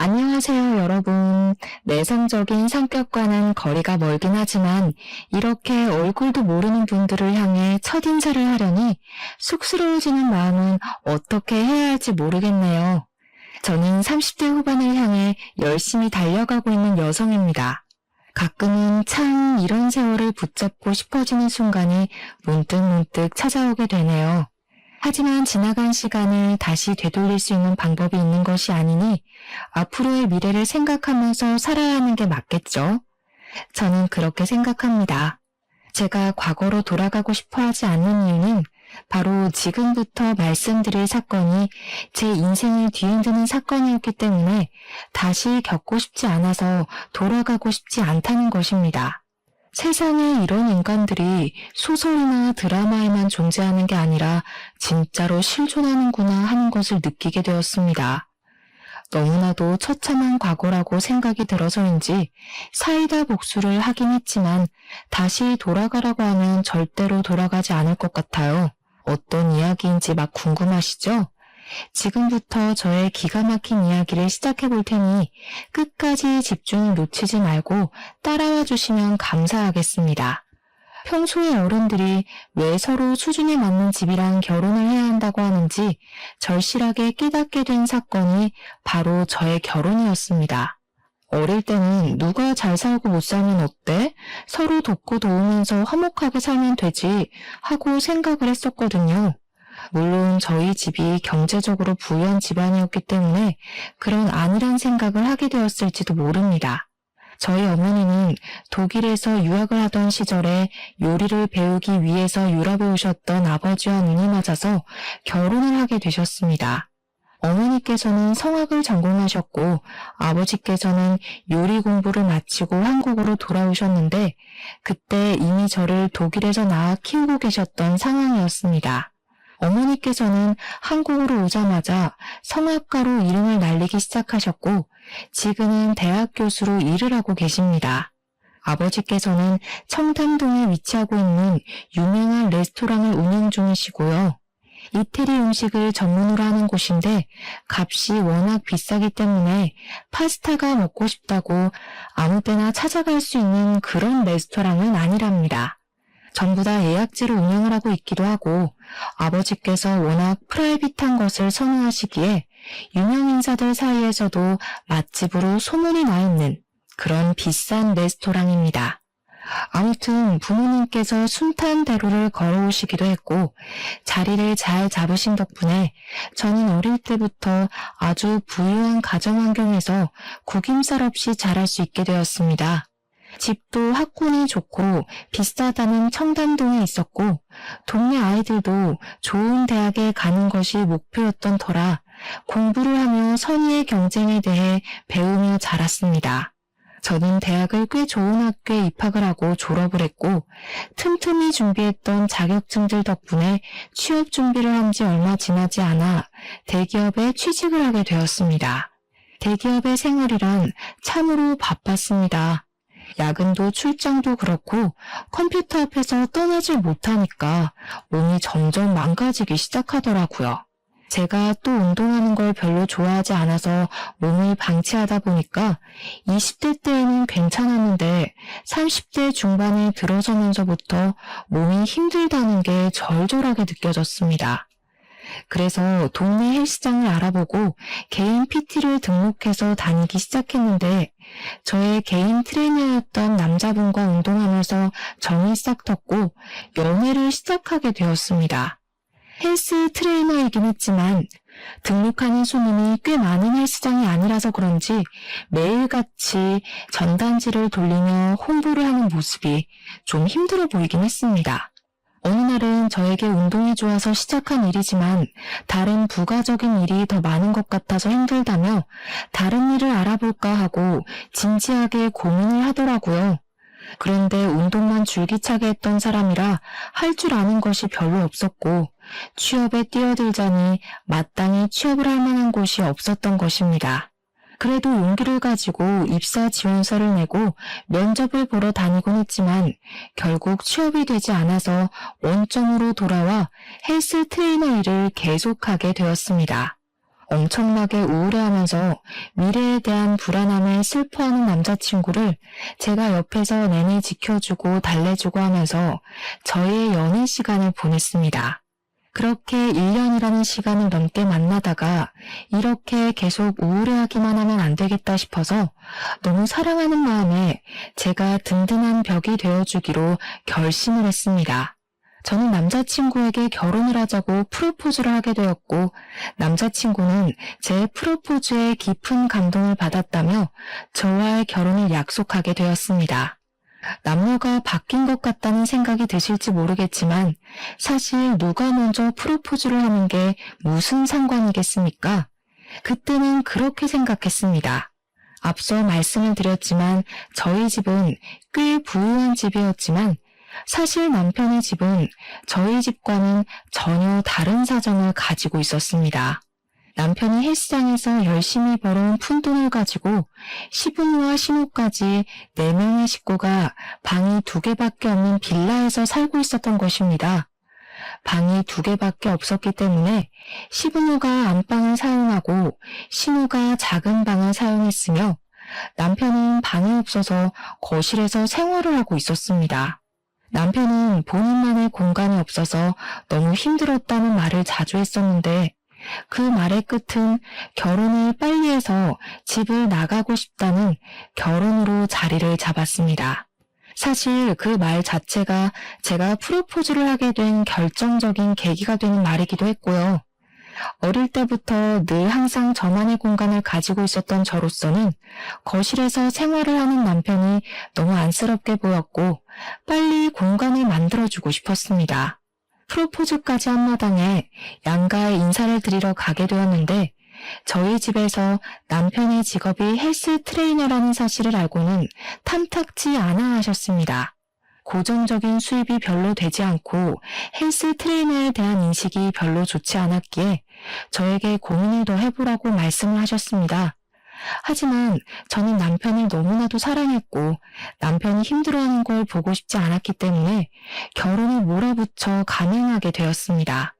안녕하세요, 여러분. 내성적인 성격과는 거리가 멀긴 하지만 이렇게 얼굴도 모르는 분들을 향해 첫인사를 하려니 쑥스러워지는 마음은 어떻게 해야 할지 모르겠네요. 저는 30대 후반을 향해 열심히 달려가고 있는 여성입니다. 가끔은 참 이런 세월을 붙잡고 싶어지는 순간이 문득문득 찾아오게 되네요. 하지만 지나간 시간을 다시 되돌릴 수 있는 방법이 있는 것이 아니니 앞으로의 미래를 생각하면서 살아야 하는 게 맞겠죠? 저는 그렇게 생각합니다. 제가 과거로 돌아가고 싶어 하지 않는 이유는 바로 지금부터 말씀드릴 사건이 제 인생을 뒤흔드는 사건이었기 때문에 다시 겪고 싶지 않아서 돌아가고 싶지 않다는 것입니다. 세상에 이런 인간들이 소설이나 드라마에만 존재하는 게 아니라 진짜로 실존하는구나 하는 것을 느끼게 되었습니다. 너무나도 처참한 과거라고 생각이 들어서인지 사이다 복수를 하긴 했지만 다시 돌아가라고 하면 절대로 돌아가지 않을 것 같아요. 어떤 이야기인지 막 궁금하시죠? 지금부터 저의 기가 막힌 이야기를 시작해 볼 테니 끝까지 집중을 놓치지 말고 따라와 주시면 감사하겠습니다. 평소에 어른들이 왜 서로 수준에 맞는 집이랑 결혼을 해야 한다고 하는지 절실하게 깨닫게 된 사건이 바로 저의 결혼이었습니다. 어릴 때는 누가 잘 살고 못 살면 어때? 서로 돕고 도우면서 화목하게 살면 되지 하고 생각을 했었거든요. 물론 저희 집이 경제적으로 부유한 집안이었기 때문에 그런 안일한 생각을 하게 되었을지도 모릅니다. 저희 어머니는 독일에서 유학을 하던 시절에 요리를 배우기 위해서 유럽에 오셨던 아버지와 눈이 맞아서 결혼을 하게 되셨습니다. 어머니께서는 성악을 전공하셨고 아버지께서는 요리 공부를 마치고 한국으로 돌아오셨는데 그때 이미 저를 독일에서 낳아 키우고 계셨던 상황이었습니다. 어머니께서는 한국으로 오자마자 성악가로 이름을 날리기 시작하셨고 지금은 대학 교수로 일을 하고 계십니다. 아버지께서는 청담동에 위치하고 있는 유명한 레스토랑을 운영 중이시고요. 이태리 음식을 전문으로 하는 곳인데 값이 워낙 비싸기 때문에 파스타가 먹고 싶다고 아무 때나 찾아갈 수 있는 그런 레스토랑은 아니랍니다. 전부 다 예약제로 운영을 하고 있기도 하고 아버지께서 워낙 프라이빗한 것을 선호하시기에 유명 인사들 사이에서도 맛집으로 소문이 나 있는 그런 비싼 레스토랑입니다. 아무튼 부모님께서 순탄대로를 걸어오시기도 했고 자리를 잘 잡으신 덕분에 저는 어릴 때부터 아주 부유한 가정 환경에서 구김살 없이 자랄 수 있게 되었습니다. 집도 학군이 좋고 비싸다는 청담동에 있었고 동네 아이들도 좋은 대학에 가는 것이 목표였던 터라 공부를 하며 선의의 경쟁에 대해 배우며 자랐습니다. 저는 대학을 꽤 좋은 학교에 입학을 하고 졸업을 했고 틈틈이 준비했던 자격증들 덕분에 취업 준비를 한 지 얼마 지나지 않아 대기업에 취직을 하게 되었습니다. 대기업의 생활이란 참으로 바빴습니다. 야근도 출장도 그렇고 컴퓨터 앞에서 떠나질 못하니까 몸이 점점 망가지기 시작하더라고요. 제가 또 운동하는 걸 별로 좋아하지 않아서 몸을 방치하다 보니까 20대 때에는 괜찮았는데 30대 중반에 들어서면서부터 몸이 힘들다는 게 절절하게 느껴졌습니다. 그래서 동네 헬스장을 알아보고 개인 PT를 등록해서 다니기 시작했는데 저의 개인 트레이너였던 남자분과 운동하면서 정이 싹 텄고 연애를 시작하게 되었습니다. 헬스 트레이너이긴 했지만 등록하는 손님이 꽤 많은 헬스장이 아니라서 그런지 매일같이 전단지를 돌리며 홍보를 하는 모습이 좀 힘들어 보이긴 했습니다. 어느 날은 저에게 운동이 좋아서 시작한 일이지만 다른 부가적인 일이 더 많은 것 같아서 힘들다며 다른 일을 알아볼까 하고 진지하게 고민을 하더라고요. 그런데 운동만 줄기차게 했던 사람이라 할 줄 아는 것이 별로 없었고 취업에 뛰어들자니 마땅히 취업을 할 만한 곳이 없었던 것입니다. 그래도 용기를 가지고 입사 지원서를 내고 면접을 보러 다니곤 했지만 결국 취업이 되지 않아서 원점으로 돌아와 헬스 트레이너 일을 계속하게 되었습니다. 엄청나게 우울해하면서 미래에 대한 불안함에 슬퍼하는 남자친구를 제가 옆에서 내내 지켜주고 달래주고 하면서 저희의 연애 시간을 보냈습니다. 그렇게 1년이라는 시간을 넘게 만나다가 이렇게 계속 우울해하기만 하면 안 되겠다 싶어서 너무 사랑하는 마음에 제가 든든한 벽이 되어주기로 결심을 했습니다. 저는 남자친구에게 결혼을 하자고 프로포즈를 하게 되었고 남자친구는 제 프로포즈에 깊은 감동을 받았다며 저와의 결혼을 약속하게 되었습니다. 남녀가 바뀐 것 같다는 생각이 드실지 모르겠지만 사실 누가 먼저 프로포즈를 하는 게 무슨 상관이겠습니까? 그때는 그렇게 생각했습니다. 앞서 말씀을 드렸지만 저희 집은 꽤 부유한 집이었지만 사실 남편의 집은 저희 집과는 전혀 다른 사정을 가지고 있었습니다. 남편이 헬스장에서 열심히 벌어온 푼돈을 가지고 시부모와 시누까지 4명의 식구가 방이 2개밖에 없는 빌라에서 살고 있었던 것입니다. 방이 2개밖에 없었기 때문에 시부모가 안방을 사용하고 시누가 작은 방을 사용했으며 남편은 방이 없어서 거실에서 생활을 하고 있었습니다. 남편은 본인만의 공간이 없어서 너무 힘들었다는 말을 자주 했었는데 그 말의 끝은 결혼을 빨리 해서 집을 나가고 싶다는 결혼으로 자리를 잡았습니다. 사실 그 말 자체가 제가 프로포즈를 하게 된 결정적인 계기가 되는 말이기도 했고요. 어릴 때부터 늘 항상 저만의 공간을 가지고 있었던 저로서는 거실에서 생활을 하는 남편이 너무 안쓰럽게 보였고 빨리 공간을 만들어주고 싶었습니다. 프로포즈까지 한 마당에 양가에 인사를 드리러 가게 되었는데 저희 집에서 남편의 직업이 헬스 트레이너라는 사실을 알고는 탐탁지 않아 하셨습니다. 고정적인 수입이 별로 되지 않고 헬스 트레이너에 대한 인식이 별로 좋지 않았기에 저에게 고민을 더 해보라고 말씀을 하셨습니다. 하지만 저는 남편을 너무나도 사랑했고 남편이 힘들어하는 걸 보고 싶지 않았기 때문에 결혼을 몰아붙여 감행하게 되었습니다.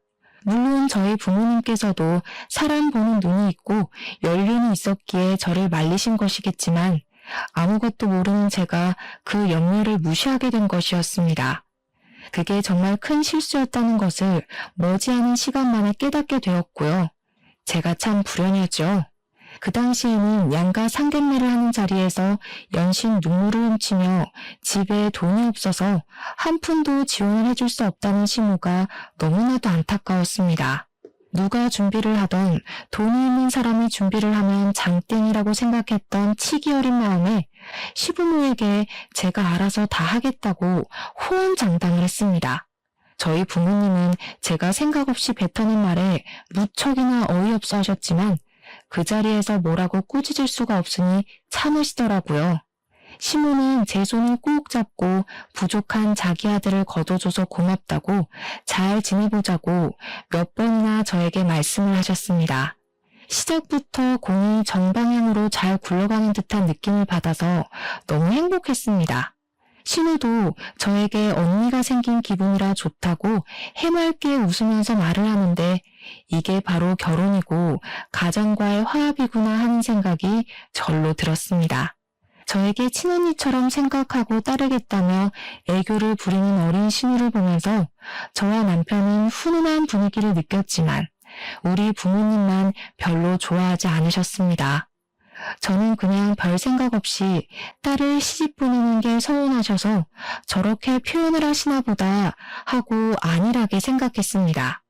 물론 저희 부모님께서도 사람 보는 눈이 있고 연륜이 있었기에 저를 말리신 것이겠지만 아무것도 모르는 제가 그 염려를 무시하게 된 것이었습니다. 그게 정말 큰 실수였다는 것을 머지않은 시간 만에 깨닫게 되었고요. 제가 참 불행했죠. 그 당시에는 양가 상견례를 하는 자리에서 연신 눈물을 훔치며 집에 돈이 없어서 한 푼도 지원을 해줄 수 없다는 시무가 너무나도 안타까웠습니다. 누가 준비를 하던 돈이 있는 사람이 준비를 하면 장땡이라고 생각했던 치기 어린 마음에 시부모에게 제가 알아서 다 하겠다고 호언장담을 했습니다. 저희 부모님은 제가 생각 없이 뱉어낸 말에 무척이나 어이없어 하셨지만 그 자리에서 뭐라고 꾸짖을 수가 없으니 참으시더라고요. 시모는 제 손을 꼭 잡고 부족한 자기 아들을 거둬줘서 고맙다고 잘 지내보자고 몇 번이나 저에게 말씀을 하셨습니다. 시작부터 공이 정방향으로 잘 굴러가는 듯한 느낌을 받아서 너무 행복했습니다. 신우도 저에게 언니가 생긴 기분이라 좋다고 해맑게 웃으면서 말을 하는데 이게 바로 결혼이고 가정과의 화합이구나 하는 생각이 절로 들었습니다. 저에게 친언니처럼 생각하고 따르겠다며 애교를 부리는 어린 신우를 보면서 저와 남편은 훈훈한 분위기를 느꼈지만 우리 부모님만 별로 좋아하지 않으셨습니다. 저는 그냥 별 생각 없이 딸을 시집 보내는 게 서운하셔서 저렇게 표현을 하시나 보다 하고 안일하게 생각했습니다.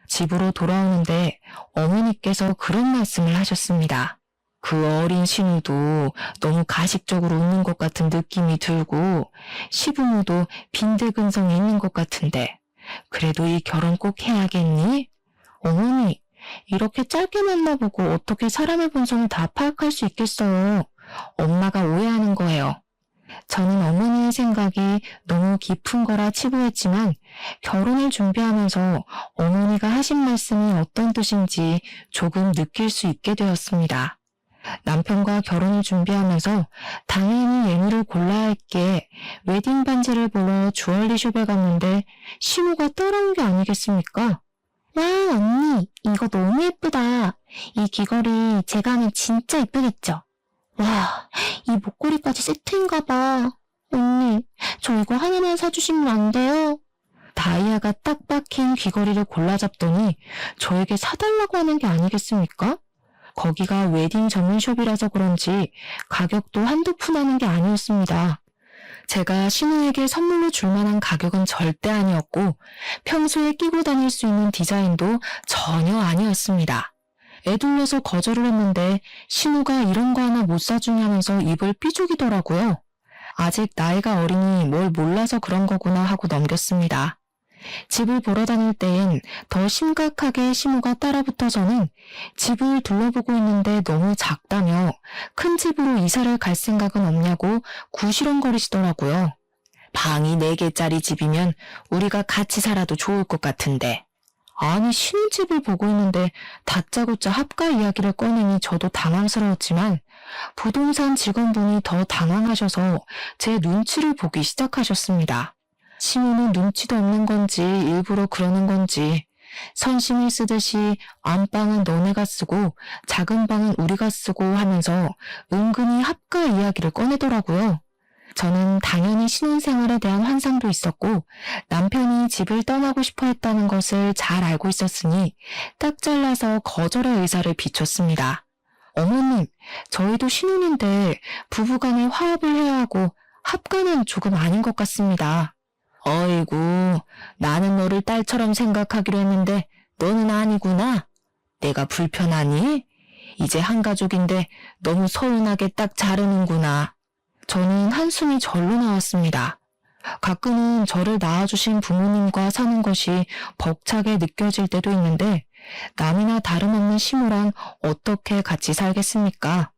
집으로 돌아오는데 어머니께서 그런 말씀을 하셨습니다. 그 어린 신우도 너무 가식적으로 웃는 것 같은 느낌이 들고 시부모도 빈대근성이 있는 것 같은데 그래도 이 결혼 꼭 해야겠니? 어머니, 이렇게 짧게 만나보고 어떻게 사람의 본성을 다 파악할 수 있겠어요. 엄마가 오해하는 거예요. 저는 어머니의 생각이 너무 깊은 거라 치부했지만 결혼을 준비하면서 어머니가 하신 말씀이 어떤 뜻인지 조금 느낄 수 있게 되었습니다. 남편과 결혼을 준비하면서 당연히 예물을 골라야 했기에 웨딩 반지를 보러 주얼리숍에 갔는데 신우가 따라온 게 아니겠습니까? 와, 언니, 이거 너무 예쁘다. 이 귀걸이 제가 하면 진짜 예쁘겠죠? 와, 이 목걸이까지 세트인가 봐. 언니, 저 이거 하나만 사주시면 안 돼요? 다이아가 딱 박힌 귀걸이를 골라 잡더니 저에게 사달라고 하는 게 아니겠습니까? 거기가 웨딩 전문숍이라서 그런지 가격도 한두 푼 하는 게 아니었습니다. 제가 신우에게 선물로 줄 만한 가격은 절대 아니었고 평소에 끼고 다닐 수 있는 디자인도 전혀 아니었습니다. 애둘러서 거절을 했는데 신우가 이런 거 하나 못 사주냐면서 입을 삐죽이더라고요. 아직 나이가 어리니 뭘 몰라서 그런 거구나 하고 넘겼습니다. 집을 보러 다닐 때엔 더 심각하게 신우가 따라붙어서는 집을 둘러보고 있는데 너무 작다며 큰 집으로 이사를 갈 생각은 없냐고 구시렁거리시더라고요. 방이 4개짜리 집이면 우리가 같이 살아도 좋을 것 같은데. 아니, 신혼집을 보고 있는데 다짜고짜 합가 이야기를 꺼내니 저도 당황스러웠지만 부동산 직원분이 더 당황하셔서 제 눈치를 보기 시작하셨습니다. 신우는 눈치도 없는 건지 일부러 그러는 건지 선심을 쓰듯이 안방은 너네가 쓰고 작은 방은 우리가 쓰고 하면서 은근히 합가 이야기를 꺼내더라고요. 저는 당연히 신혼생활에 대한 환상도 있었고 남편이 집을 떠나고 싶어 했다는 것을 잘 알고 있었으니 딱 잘라서 거절의 의사를 비췄습니다. 어머님, 저희도 신혼인데 부부간에 화합을 해야 하고 합가는 조금 아닌 것 같습니다. 어이구, 나는 너를 딸처럼 생각하기로 했는데 너는 아니구나. 내가 불편하니? 이제 한 가족인데 너무 서운하게 딱 자르는구나. 저는 한숨이 절로 나왔습니다. 가끔은 저를 낳아주신 부모님과 사는 것이 벅차게 느껴질 때도 있는데 남이나 다름없는 시모랑 어떻게 같이 살겠습니까?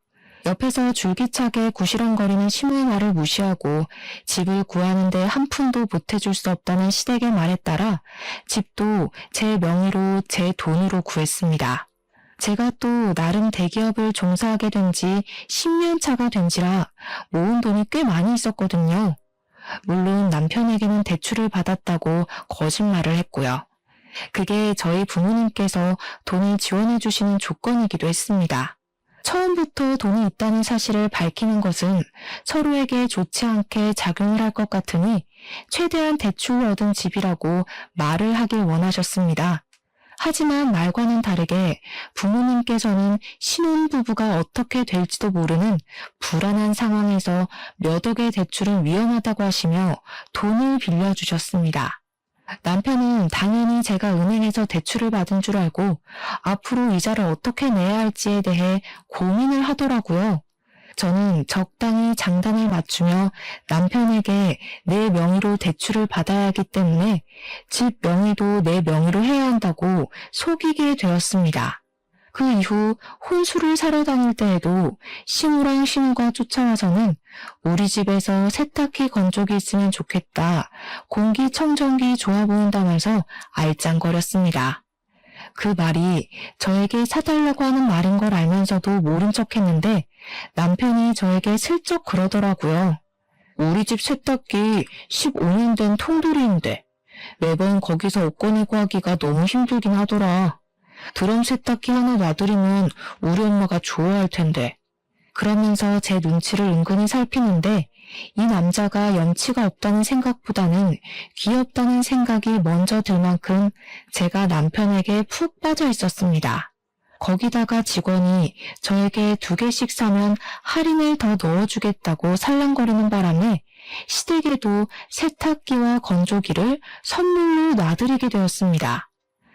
옆에서 줄기차게 구시렁거리는 시모의 말을 무시하고 집을 구하는데 한 푼도 보태줄 수 없다는 시댁의 말에 따라 집도 제 명의로 제 돈으로 구했습니다. 제가 또 나름 대기업을 종사하게 된 지 10년 차가 된지라 모은 돈이 꽤 많이 있었거든요. 물론 남편에게는 대출을 받았다고 거짓말을 했고요. 그게 저희 부모님께서 돈을 지원해 주시는 조건이기도 했습니다. 처음부터 돈이 있다는 사실을 밝히는 것은 서로에게 좋지 않게 작용을 할 것 같으니 최대한 대출을 얻은 집이라고 말을 하길 원하셨습니다. 하지만 말과는 다르게 부모님께서는 신혼부부가 어떻게 될지도 모르는 불안한 상황에서 몇 억의 대출은 위험하다고 하시며 돈을 빌려주셨습니다. 남편은 당연히 제가 은행에서 대출을 받은 줄 알고 앞으로 이자를 어떻게 내야 할지에 대해 고민을 하더라고요. 저는 적당히 장단을 맞추며 남편에게 내 명의로 대출을 받아야 하기 때문에 집 명의도 내 명의로 해야 한다고 속이게 되었습니다. 그 이후 혼수를 사러 다닐 때에도 시무랑 신우가 쫓아와서는 우리 집에서 세탁기 건조기 있으면 좋겠다, 공기청정기 좋아 보인다면서 알짱거렸습니다. 그 말이 저에게 사달라고 하는 말인 걸 알면서도 모른 척했는데 남편이 저에게 슬쩍 그러더라고요. 우리 집 세탁기 15년 된 통돌이인데 매번 거기서 옷 꺼내고 하기가 너무 힘들긴 하더라. 드럼 세탁기 하나 놔드리면 우리 엄마가 좋아할 텐데. 그러면서 제 눈치를 은근히 살피는데 이 남자가 염치가 없다는 생각보다는 귀엽다는 생각이 먼저 들 만큼 제가 남편에게 푹 빠져 있었습니다. 거기다가 직원이 저에게 2개씩 사면 할인을 더 넣어주겠다고 살랑거리는 바람에 시댁에도 세탁기와 건조기를 선물로 놔드리게 되었습니다.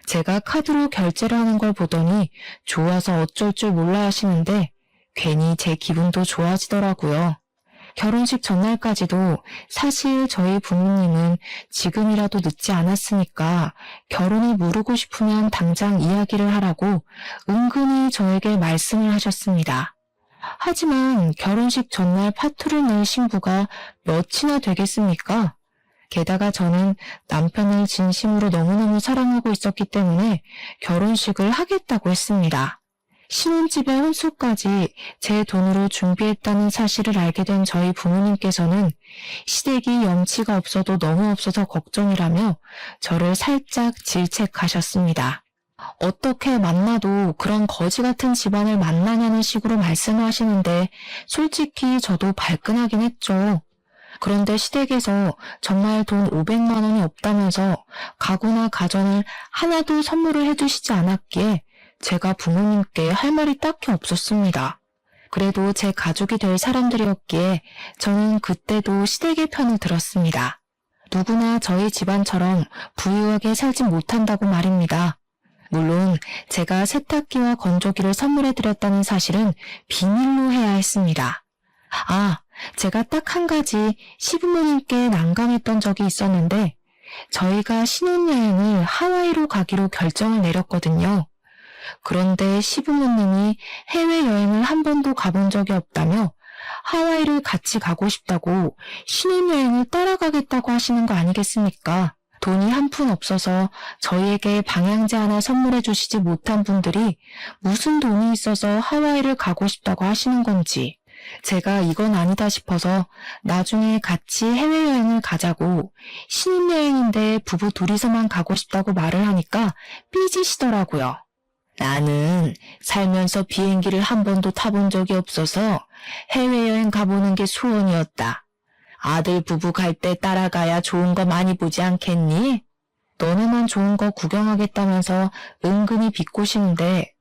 제가 카드로 결제를 하는 걸 보더니 좋아서 어쩔 줄 몰라 하시는데 괜히 제 기분도 좋아지더라고요. 결혼식 전날까지도 사실 저희 부모님은 지금이라도 늦지 않았으니까 결혼을 미루고 싶으면 당장 이야기를 하라고 은근히 저에게 말씀을 하셨습니다. 하지만 결혼식 전날 파투를 낼 신부가 몇이나 되겠습니까? 게다가 저는 남편을 진심으로 너무너무 사랑하고 있었기 때문에 결혼식을 하겠다고 했습니다. 신혼집의 혼수까지 제 돈으로 준비했다는 사실을 알게 된 저희 부모님께서는 시댁이 염치가 없어도 너무 없어서 걱정이라며 저를 살짝 질책하셨습니다. 어떻게 만나도 그런 거지 같은 집안을 만나냐는 식으로 말씀을 하시는데 솔직히 저도 발끈하긴 했죠. 그런데 시댁에서 정말 돈 500만 원이 없다면서 가구나 가전을 하나도 선물을 해주시지 않았기에 제가 부모님께 할 말이 딱히 없었습니다. 그래도 제 가족이 될 사람들이었기에 저는 그때도 시댁의 편을 들었습니다. 누구나 저희 집안처럼 부유하게 살진 못한다고 말입니다. 물론 제가 세탁기와 건조기를 선물해드렸다는 사실은 비밀로 해야 했습니다. 제가 딱 한 가지 시부모님께 난감했던 적이 있었는데 저희가 신혼여행을 하와이로 가기로 결정을 내렸거든요. 그런데 시부모님이 해외여행을 한 번도 가본 적이 없다며 하와이를 같이 가고 싶다고 신혼여행을 따라가겠다고 하시는 거 아니겠습니까? 돈이 한 푼 없어서 저희에게 방향제 하나 선물해 주시지 못한 분들이 무슨 돈이 있어서 하와이를 가고 싶다고 하시는 건지 제가 이건 아니다 싶어서 나중에 같이 해외여행을 가자고 신혼여행인데 부부 둘이서만 가고 싶다고 말을 하니까 삐지시더라고요. 나는 살면서 비행기를 한 번도 타본 적이 없어서 해외여행 가보는 게 소원이었다. 아들 부부 갈 때 따라가야 좋은 거 많이 보지 않겠니? 너네만 좋은 거 구경하겠다면서 은근히 비꼬시는데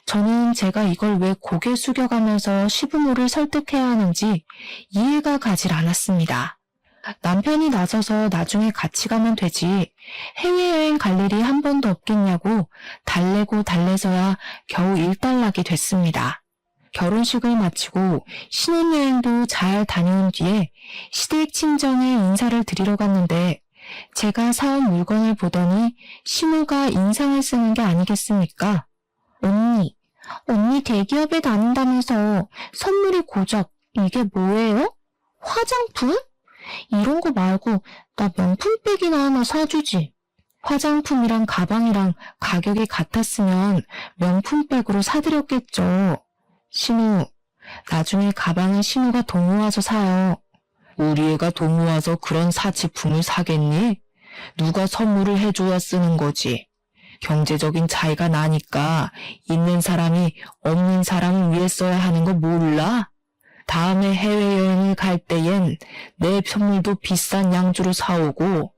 저는 제가 이걸 왜 고개 숙여가면서 시부모를 설득해야 하는지 이해가 가질 않았습니다. 남편이 나서서 나중에 같이 가면 되지 해외여행 갈 일이 한 번도 없겠냐고 달래고 달래서야 겨우 일단락이 됐습니다. 결혼식을 마치고 신혼여행도 잘 다녀온 뒤에 시댁 친정에 인사를 드리러 갔는데 제가 사온 물건을 보더니 신우가 인상을 쓰는 게 아니겠습니까? 언니 대기업에 다닌다면서 선물이 고작 이게 뭐예요? 화장품? 이런 거 말고 나 명품백이나 하나 사주지. 화장품이랑 가방이랑 가격이 같았으면 명품백으로 사드렸겠죠. 신우, 나중에 가방은 신우가 돈 모아서 사요. 우리 애가 돈 모아서 그런 사치품을 사겠니? 누가 선물을 해줘야 쓰는 거지. 경제적인 차이가 나니까 있는 사람이 없는 사람을 위해 써야 하는 거 몰라? 다음에 해외여행을 갈 때엔 내 선물도 비싼 양주로 사오고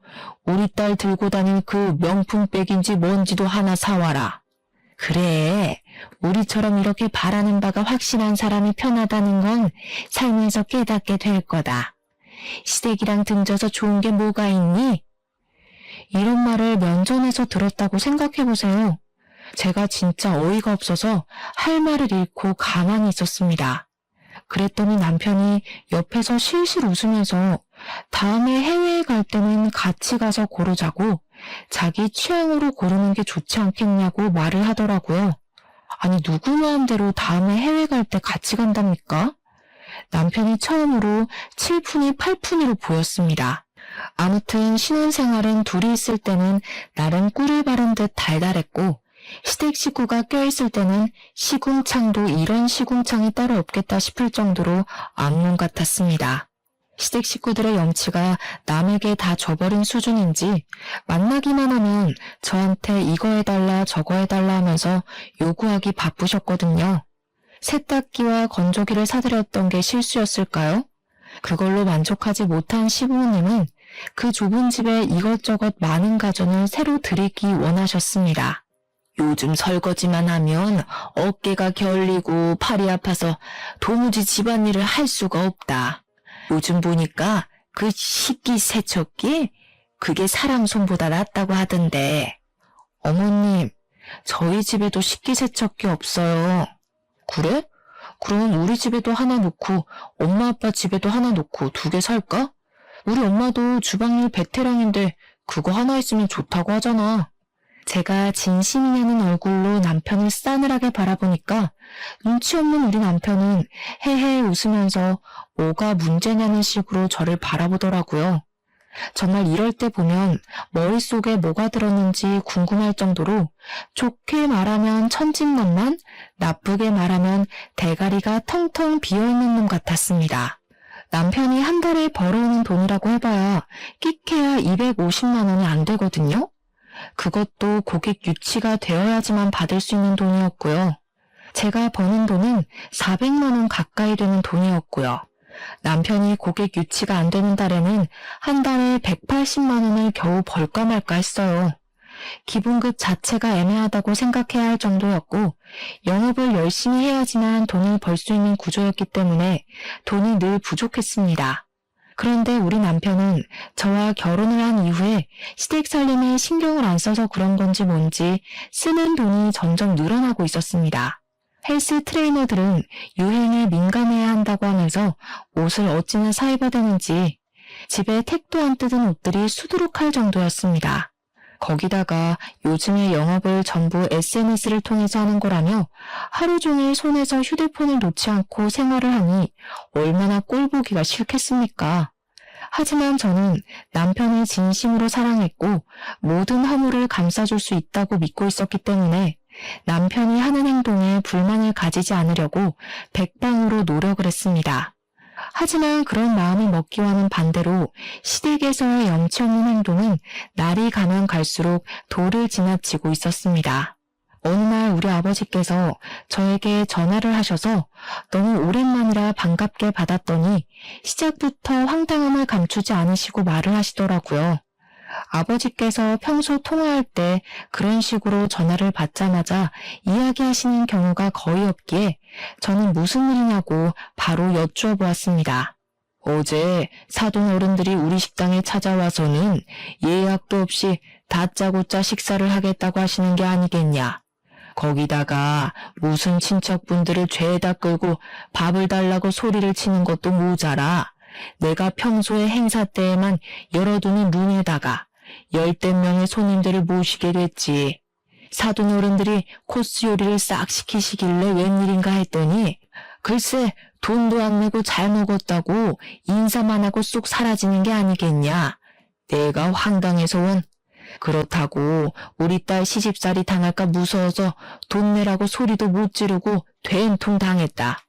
우리 딸 들고 다닐 그 명품백인지 뭔지도 하나 사와라. 그래, 우리처럼 이렇게 바라는 바가 확실한 사람이 편하다는 건 살면서 깨닫게 될 거다. 시댁이랑 등져서 좋은 게 뭐가 있니? 이런 말을 면전에서 들었다고 생각해보세요. 제가 진짜 어이가 없어서 할 말을 잃고 가만히 있었습니다. 그랬더니 남편이 옆에서 실실 웃으면서 다음에 해외에 갈 때는 같이 가서 고르자고 자기 취향으로 고르는 게 좋지 않겠냐고 말을 하더라고요. 아니 누구 마음대로 다음에 해외 갈 때 같이 간답니까? 남편이 처음으로 7푼이 8푼으로 보였습니다. 아무튼 신혼생활은 둘이 있을 때는 나름 꿀을 바른 듯 달달했고 시댁 식구가 껴있을 때는 시궁창도 이런 시궁창이 따로 없겠다 싶을 정도로 악몽 같았습니다. 시댁 식구들의 염치가 남에게 다 져버린 수준인지 만나기만 하면 저한테 이거 해달라 저거 해달라 하면서 요구하기 바쁘셨거든요. 세탁기와 건조기를 사드렸던 게 실수였을까요? 그걸로 만족하지 못한 시부모님은 그 좁은 집에 이것저것 많은 가전을 새로 들이기 원하셨습니다. 요즘 설거지만 하면 어깨가 결리고 팔이 아파서 도무지 집안일을 할 수가 없다. 요즘 보니까 그 식기세척기? 그게 사람 손보다 낫다고 하던데. 어머님, 저희 집에도 식기세척기 없어요. 그래? 그럼 우리 집에도 하나 놓고 엄마 아빠 집에도 하나 놓고 2개 살까? 우리 엄마도 주방일 베테랑인데 그거 하나 있으면 좋다고 하잖아. 제가 진심이냐는 얼굴로 남편을 싸늘하게 바라보니까 눈치 없는 우리 남편은 헤헤 웃으면서 뭐가 문제냐는 식으로 저를 바라보더라고요. 정말 이럴 때 보면 머릿속에 뭐가 들었는지 궁금할 정도로 좋게 말하면 천진난만, 나쁘게 말하면 대가리가 텅텅 비어있는 놈 같았습니다. 남편이 한 달에 벌어오는 돈이라고 해봐야 끼케야 250만 원이 안 되거든요. 그것도 고객 유치가 되어야지만 받을 수 있는 돈이었고요. 제가 버는 돈은 400만 원 가까이 되는 돈이었고요. 남편이 고객 유치가 안 되는 달에는 한 달에 180만 원을 겨우 벌까 말까 했어요. 기본급 자체가 애매하다고 생각해야 할 정도였고 영업을 열심히 해야지만 돈을 벌 수 있는 구조였기 때문에 돈이 늘 부족했습니다. 그런데 우리 남편은 저와 결혼을 한 이후에 시댁 살림에 신경을 안 써서 그런 건지 뭔지 쓰는 돈이 점점 늘어나고 있었습니다. 헬스 트레이너들은 유행에 민감해야 한다고 하면서 옷을 어찌나 사입어대는지 집에 택도 안 뜯은 옷들이 수두룩할 정도였습니다. 거기다가 요즘의 영업을 전부 SNS를 통해서 하는 거라며 하루 종일 손에서 휴대폰을 놓지 않고 생활을 하니 얼마나 꼴보기가 싫겠습니까? 하지만 저는 남편을 진심으로 사랑했고 모든 허물을 감싸줄 수 있다고 믿고 있었기 때문에 남편이 하는 행동에 불만을 가지지 않으려고 백방으로 노력을 했습니다. 하지만 그런 마음이 먹기와는 반대로 시댁에서의 염치 없는 행동은 날이 가면 갈수록 도를 지나치고 있었습니다. 어느 날 우리 아버지께서 저에게 전화를 하셔서 너무 오랜만이라 반갑게 받았더니 시작부터 황당함을 감추지 않으시고 말을 하시더라고요. 아버지께서 평소 통화할 때 그런 식으로 전화를 받자마자 이야기하시는 경우가 거의 없기에 저는 무슨 일이냐고 바로 여쭈어 보았습니다. 어제 사돈 어른들이 우리 식당에 찾아와서는 예약도 없이 다짜고짜 식사를 하겠다고 하시는 게 아니겠냐. 거기다가 무슨 친척분들을 죄에다 끌고 밥을 달라고 소리를 치는 것도 모자라. 내가 평소에 행사 때에만 열어두는 룸에다가 10대 명의 손님들을 모시게 됐지. 사돈 어른들이 코스 요리를 싹 시키시길래 웬일인가 했더니 글쎄 돈도 안 내고 잘 먹었다고 인사만 하고 쏙 사라지는 게 아니겠냐. 내가 황당해서 원. 그렇다고 우리 딸 시집살이 당할까 무서워서 돈 내라고 소리도 못 지르고 된통 당했다.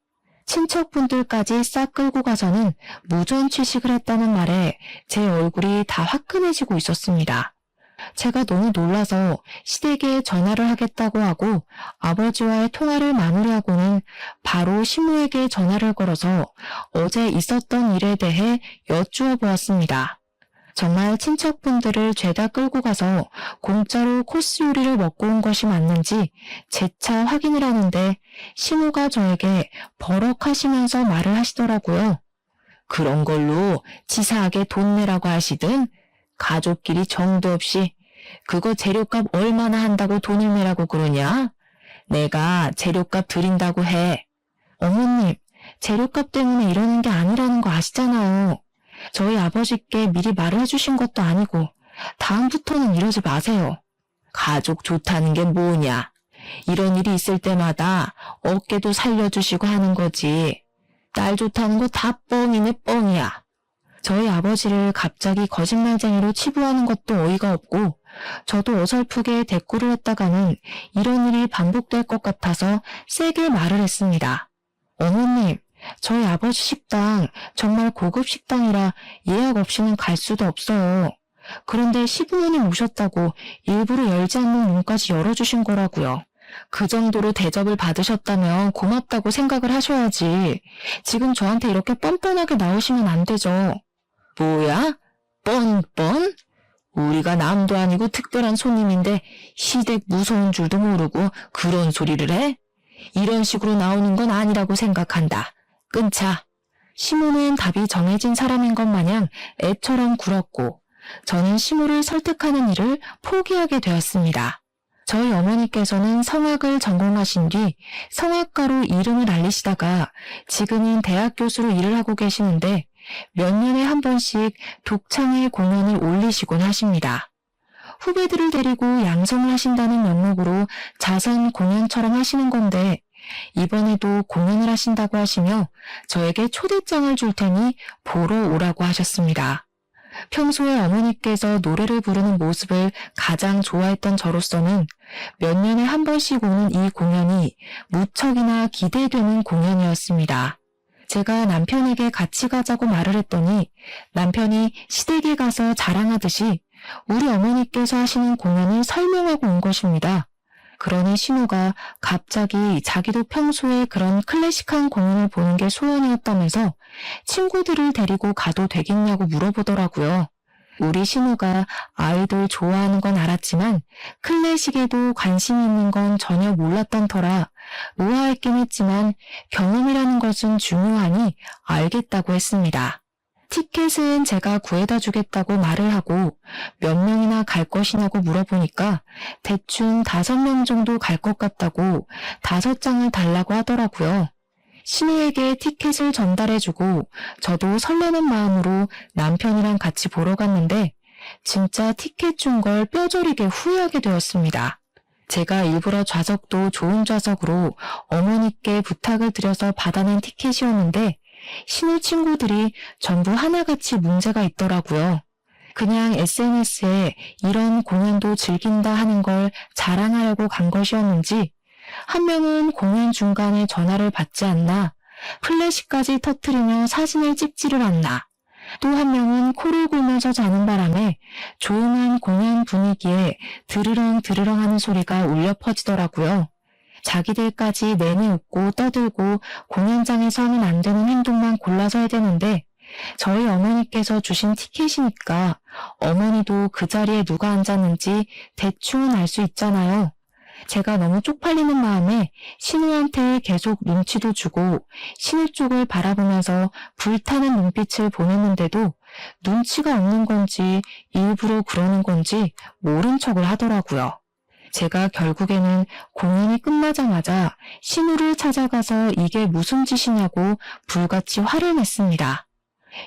친척분들까지 싹 끌고 가서는 무전 취식을 했다는 말에 제 얼굴이 다 화끈해지고 있었습니다. 제가 너무 놀라서 시댁에 전화를 하겠다고 하고 아버지와의 통화를 마무리하고는 바로 시모에게 전화를 걸어서 어제 있었던 일에 대해 여쭈어 보았습니다. 정말 친척분들을 죄다 끌고 가서 공짜로 코스 요리를 먹고 온 것이 맞는지 재차 확인을 하는데 시모가 저에게 버럭하시면서 말을 하시더라고요. 그런 걸로 치사하게 돈 내라고 하시든 가족끼리 정도 없이 그거 재료값 얼마나 한다고 돈을 내라고 그러냐? 내가 재료값 드린다고 해. 어머님, 재료값 때문에 이러는 게 아니라는 거 아시잖아요. 저희 아버지께 미리 말을 해주신 것도 아니고 다음부터는 이러지 마세요. 가족 좋다는 게 뭐냐. 이런 일이 있을 때마다 어깨도 살려주시고 하는 거지. 딸 좋다는 거 다 뻥이네 뻥이야. 저희 아버지를 갑자기 거짓말쟁이로 치부하는 것도 어이가 없고 저도 어설프게 대꾸를 했다가는 이런 일이 반복될 것 같아서 세게 말을 했습니다. 어머님, 저희 아버지 식당 정말 고급 식당이라 예약 없이는 갈 수도 없어요. 그런데 시부모님 오셨다고 일부러 열지 않는 문까지 열어주신 거라고요. 그 정도로 대접을 받으셨다면 고맙다고 생각을 하셔야지. 지금 저한테 이렇게 뻔뻔하게 나오시면 안 되죠. 뭐야? 뻔뻔? 우리가 남도 아니고 특별한 손님인데 시댁 무서운 줄도 모르고 그런 소리를 해? 이런 식으로 나오는 건 아니라고 생각한다. 끊자. 시모는 답이 정해진 사람인 것 마냥 애처럼 굴었고 저는 시모를 설득하는 일을 포기하게 되었습니다. 저희 어머니께서는 성악을 전공하신 뒤 성악가로 이름을 알리시다가 지금은 대학 교수로 일을 하고 계시는데 몇 년에 한 번씩 독창회 공연을 올리시곤 하십니다. 후배들을 데리고 양성을 하신다는 명목으로 자선 공연처럼 하시는 건데 이번에도 공연을 하신다고 하시며 저에게 초대장을 줄 테니 보러 오라고 하셨습니다. 평소에 어머니께서 노래를 부르는 모습을 가장 좋아했던 저로서는 몇 년에 한 번씩 오는 이 공연이 무척이나 기대되는 공연이었습니다. 제가 남편에게 같이 가자고 말을 했더니 남편이 시댁에 가서 자랑하듯이 우리 어머니께서 하시는 공연을 설명하고 온 것입니다. 그러니 신우가 갑자기 자기도 평소에 그런 클래식한 공연을 보는 게 소원이었다면서 친구들을 데리고 가도 되겠냐고 물어보더라고요. 우리 신우가 아이돌 좋아하는 건 알았지만 클래식에도 관심이 있는 건 전혀 몰랐던 터라 의아했긴 했지만 경험이라는 것은 중요하니 알겠다고 했습니다. 티켓은 제가 구해다 주겠다고 말을 하고 몇 명이나 갈 것이냐고 물어보니까 대충 5명 정도 갈 것 같다고 5장을 달라고 하더라고요. 신우에게 티켓을 전달해주고 저도 설레는 마음으로 남편이랑 같이 보러 갔는데 진짜 티켓 준 걸 뼈저리게 후회하게 되었습니다. 제가 일부러 좌석도 좋은 좌석으로 어머니께 부탁을 드려서 받아낸 티켓이었는데 신우 친구들이 전부 하나같이 문제가 있더라고요. 그냥 SNS에 이런 공연도 즐긴다 하는 걸 자랑하려고 간 것이었는지 한 명은 공연 중간에 전화를 받지 않나, 플래시까지 터뜨리며 사진을 찍지를 않나, 또 한 명은 코를 골면서 자는 바람에 조용한 공연 분위기에 드르렁 드르렁 하는 소리가 울려 퍼지더라고요. 자기들까지 내내 웃고 떠들고 공연장에서 하면 안 되는 행동만 골라서 해야 되는데 저희 어머니께서 주신 티켓이니까 어머니도 그 자리에 누가 앉았는지 대충은 알 수 있잖아요. 제가 너무 쪽팔리는 마음에 신우한테 계속 눈치도 주고 신우 쪽을 바라보면서 불타는 눈빛을 보냈는데도 눈치가 없는 건지 일부러 그러는 건지 모른 척을 하더라고요. 제가 결국에는 공연이 끝나자마자 신우를 찾아가서 이게 무슨 짓이냐고 불같이 화를 냈습니다.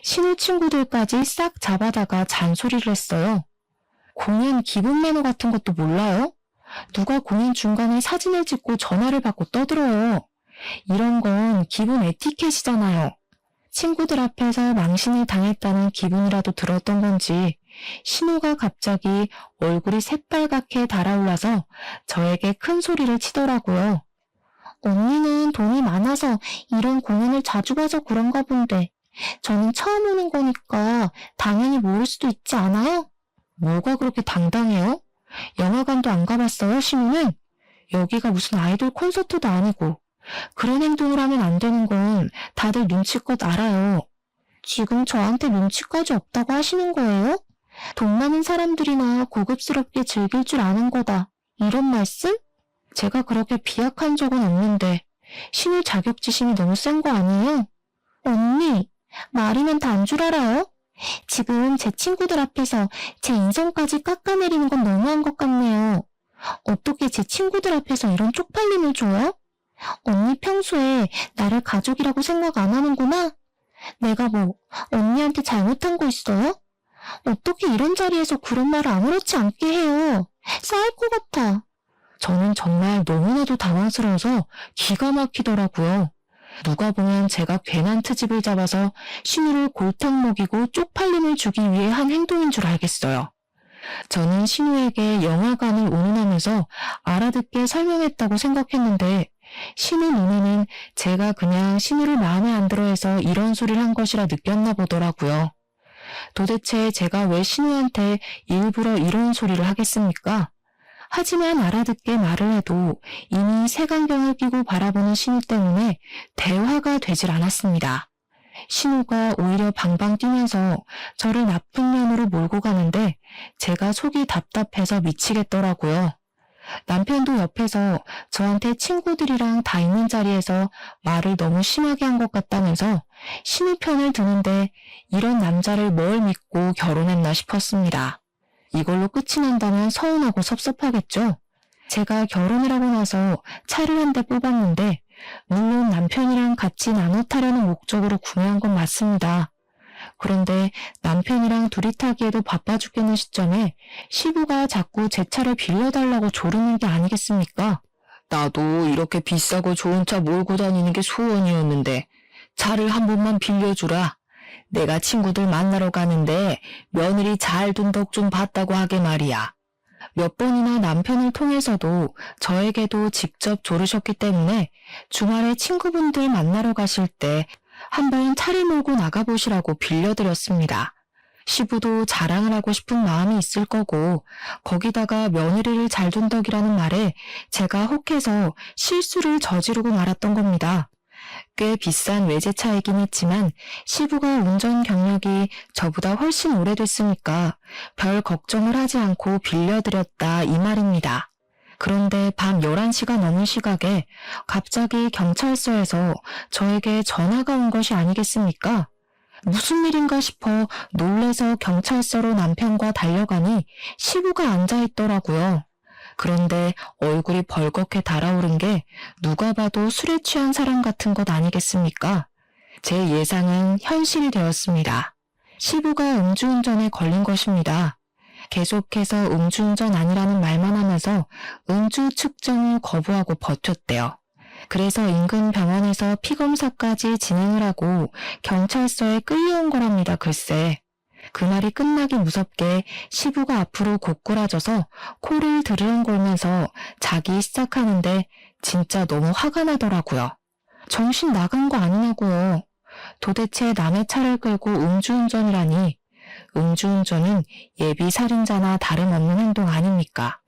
신우 친구들까지 싹 잡아다가 잔소리를 했어요. 공연 기본 매너 같은 것도 몰라요? 누가 공연 중간에 사진을 찍고 전화를 받고 떠들어요. 이런 건 기본 에티켓이잖아요. 친구들 앞에서 망신을 당했다는 기분이라도 들었던 건지 신우가 갑자기 얼굴이 새빨갛게 달아올라서 저에게 큰 소리를 치더라고요. 언니는 돈이 많아서 이런 공연을 자주 봐서 그런가 본데 저는 처음 오는 거니까 당연히 모를 수도 있지 않아요? 뭐가 그렇게 당당해요? 영화관도 안 가봤어요, 신우는? 여기가 무슨 아이돌 콘서트도 아니고 그런 행동을 하면 안 되는 건 다들 눈치껏 알아요. 지금 저한테 눈치까지 없다고 하시는 거예요? 돈 많은 사람들이나 고급스럽게 즐길 줄 아는 거다. 이런 말씀? 제가 그렇게 비약한 적은 없는데 신우 자격지심이 너무 센 거 아니에요? 언니, 말이면 단 줄 알아요? 지금 제 친구들 앞에서 제 인성까지 깎아내리는 건 너무한 것 같네요. 어떻게 제 친구들 앞에서 이런 쪽팔림을 줘요? 언니 평소에 나를 가족이라고 생각 안 하는구나? 내가 뭐 언니한테 잘못한 거 있어요? 어떻게 이런 자리에서 그런 말을 아무렇지 않게 해요? 싸울 것 같아. 저는 정말 너무나도 당황스러워서 기가 막히더라고요. 누가 보면 제가 괜한 트집을 잡아서 신우를 골탕 먹이고 쪽팔림을 주기 위해 한 행동인 줄 알겠어요. 저는 신우에게 영화관을 운운하면서 알아듣게 설명했다고 생각했는데 신우 눈에는 제가 그냥 신우를 마음에 안 들어 해서 이런 소리를 한 것이라 느꼈나 보더라고요. 도대체 제가 왜 신우한테 일부러 이런 소리를 하겠습니까? 하지만 알아듣게 말을 해도 이미 색안경을 끼고 바라보는 신우 때문에 대화가 되질 않았습니다. 신우가 오히려 방방 뛰면서 저를 나쁜 면으로 몰고 가는데 제가 속이 답답해서 미치겠더라고요. 남편도 옆에서 저한테 친구들이랑 다 있는 자리에서 말을 너무 심하게 한 것 같다면서 신우 편을 드는데 이런 남자를 뭘 믿고 결혼했나 싶었습니다. 이걸로 끝이 난다면 서운하고 섭섭하겠죠? 제가 결혼을 하고 나서 차를 한 대 뽑았는데 물론 남편이랑 같이 나눠 타려는 목적으로 구매한 건 맞습니다. 그런데 남편이랑 둘이 타기에도 바빠 죽겠는 시점에 시부가 자꾸 제 차를 빌려달라고 조르는 게 아니겠습니까? 나도 이렇게 비싸고 좋은 차 몰고 다니는 게 소원이었는데 차를 한 번만 빌려주라. 내가 친구들 만나러 가는데 며느리 잘 둔 덕 좀 봤다고 하게 말이야. 몇 번이나 남편을 통해서도 저에게도 직접 조르셨기 때문에 주말에 친구분들 만나러 가실 때 한번 차를 몰고 나가보시라고 빌려드렸습니다. 시부도 자랑을 하고 싶은 마음이 있을 거고 거기다가 며느리를 잘 둔 덕이라는 말에 제가 혹해서 실수를 저지르고 말았던 겁니다. 꽤 비싼 외제차이긴 했지만 시부가 운전 경력이 저보다 훨씬 오래됐으니까 별 걱정을 하지 않고 빌려드렸다 이 말입니다. 그런데 밤 11시가 넘은 시각에 갑자기 경찰서에서 저에게 전화가 온 것이 아니겠습니까? 무슨 일인가 싶어 놀래서 경찰서로 남편과 달려가니 시부가 앉아있더라고요. 그런데 얼굴이 벌겋게 달아오른 게 누가 봐도 술에 취한 사람 같은 것 아니겠습니까? 제 예상은 현실이 되었습니다. 시부가 음주운전에 걸린 것입니다. 계속해서 음주운전 아니라는 말만 하면서 음주 측정을 거부하고 버텼대요. 그래서 인근 병원에서 피검사까지 진행을 하고 경찰서에 끌려온 거랍니다. 글쎄. 그날이 끝나기 무섭게 시부가 앞으로 고꾸라져서 코를 드르렁골면서 자기 시작하는데 진짜 너무 화가 나더라고요. 정신 나간 거 아니냐고요. 도대체 남의 차를 끌고 음주운전이라니. 음주운전은 예비 살인자나 다름없는 행동 아닙니까?